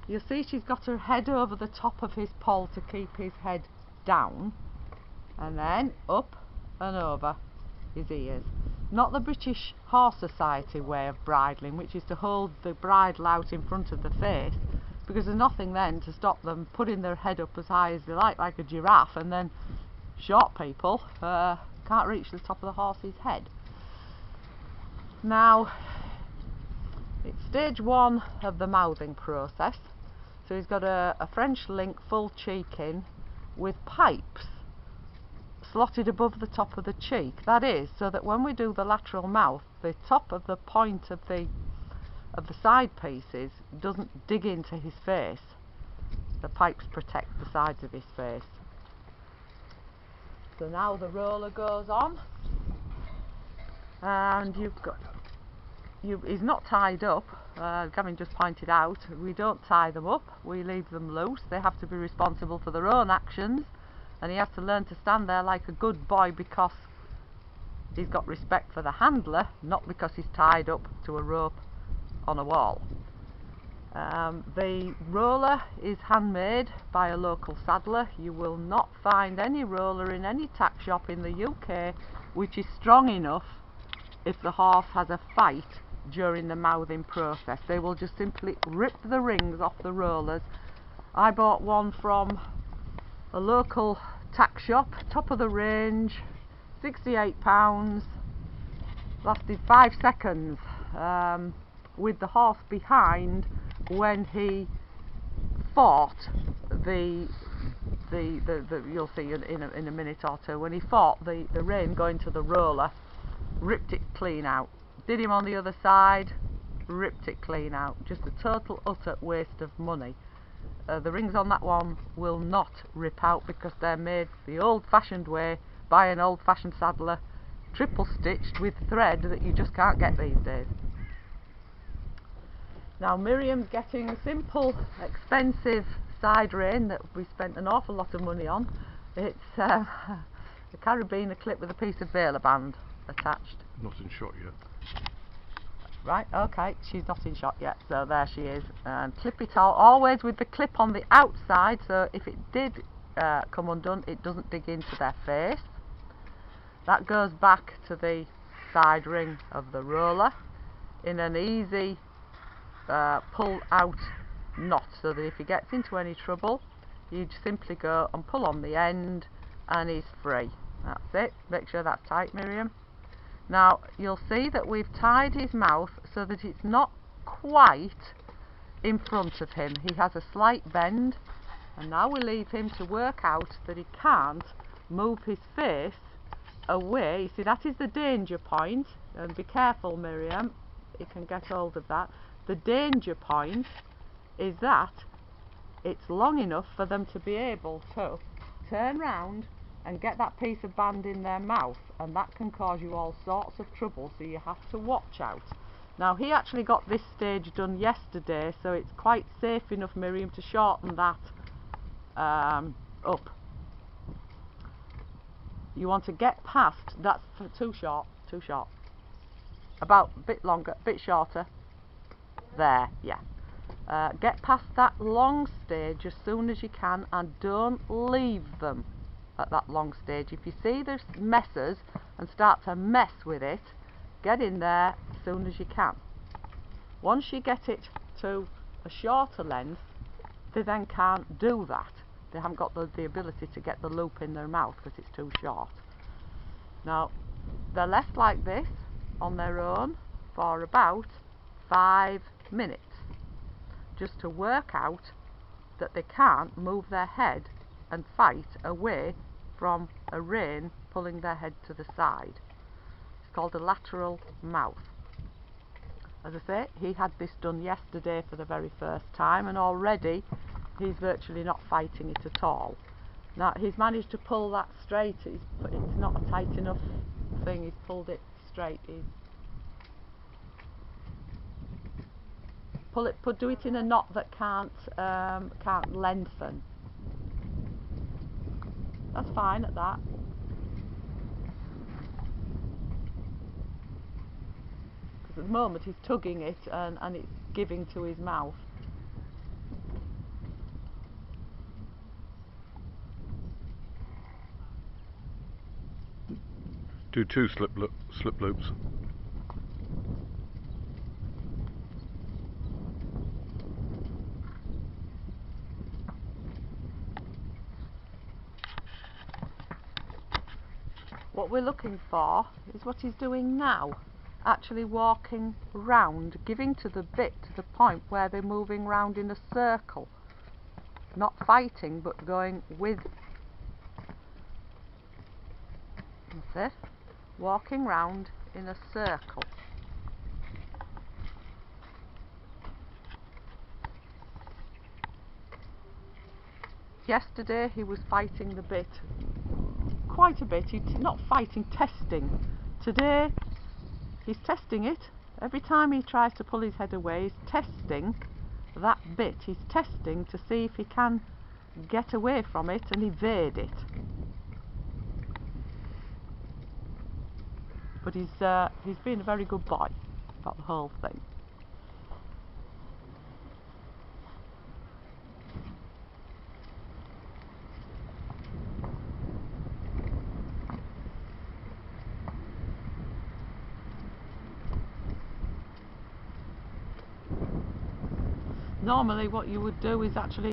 You'll see she's got her head over the top of his poll to keep his head down, and then up and over his ears. Not the British Horse Society way of bridling, which is to hold the bridle out in front of the face, because there's nothing then to stop them putting their head up as high as they like a giraffe, and then short people can't reach the top of the horse's head. Now, it's stage 1 of the mouthing process. So he's got a French link full cheek in with pipes slotted above the top of the cheek. That is, so that when we do the lateral mouth, the top of the point of the side pieces doesn't dig into his face. The pipes protect the sides of his face. So now the roller goes on, and he's not tied up. Gavin just pointed out, we don't tie them up, we leave them loose. They have to be responsible for their own actions, and he has to learn to stand there like a good boy because he's got respect for the handler, not because he's tied up to a rope on a wall. The roller is handmade by a local saddler. You will not find any roller in any tack shop in the UK which is strong enough if the horse has a fight during the mouthing process. They will just simply rip the rings off the rollers. I bought one from a local tack shop, top of the range, £68, lasted 5 seconds, with the horse behind when he fought you'll see in a minute or two, when he fought the rein going to the roller, ripped it clean out. Did him on the other side, ripped it clean out. Just a total utter waste of money. The rings on that one will not rip out because they're made the old-fashioned way by an old-fashioned saddler, triple stitched with thread that you just can't get these days. Now Miriam's getting a simple, expensive side rein that we spent an awful lot of money on. It's a carabiner clip with a piece of Vela band attached. Not in shot yet. Right, okay, she's not in shot yet, so there she is. And clip it always with the clip on the outside, so if it did come undone, it doesn't dig into their face. That goes back to the side ring of the roller in an easy pull out knot, so that if he gets into any trouble, you simply go and pull on the end and he's free. That's it. Make sure that's tight, Miriam. Now you'll see that we've tied his mouth so that it's not quite in front of him. He has a slight bend, and now we leave him to work out that he can't move his face away. You see, that is the danger point, and be careful, Miriam, you can get hold of that. The danger point is that it's long enough for them to be able to turn round and get that piece of band in their mouth, and that can cause you all sorts of trouble, so you have to watch out. Now he actually got this stage done yesterday, so it's quite safe enough, Miriam, to shorten that up. You want to get past, that's too short, about a bit longer, a bit shorter, there, yeah. Get past that long stage as soon as you can, and don't leave them at that long stage. If you see there's messes and start to mess with it, get in there as soon as you can. Once you get it to a shorter length, they then can't do that. They haven't got the ability to get the loop in their mouth because it's too short. Now they're left like this on their own for about 5 minutes, just to work out that they can't move their head and fight away from a rein pulling their head to the side. It's called a lateral mouth. As I say, he had this done yesterday for the very first time, and already he's virtually not fighting it at all. Now he's managed to pull that straight. It's not a tight enough thing. He's pulled it straight. Do it in a knot that can't lengthen. That's fine at that. Because at the moment he's tugging it and it's giving to his mouth. Do 2 slip loops. What we're looking for is what he's doing now, actually walking round, giving to the bit to the point where they're moving round in a circle, not fighting but going with. That's it, walking round in a circle. Yesterday he was fighting the bit quite a bit. He's not fighting, testing. Today he's testing it. Every time he tries to pull his head away, he's testing that bit. He's testing to see if he can get away from it and evade it. But he's been a very good boy about the whole thing. Normally what you would do is actually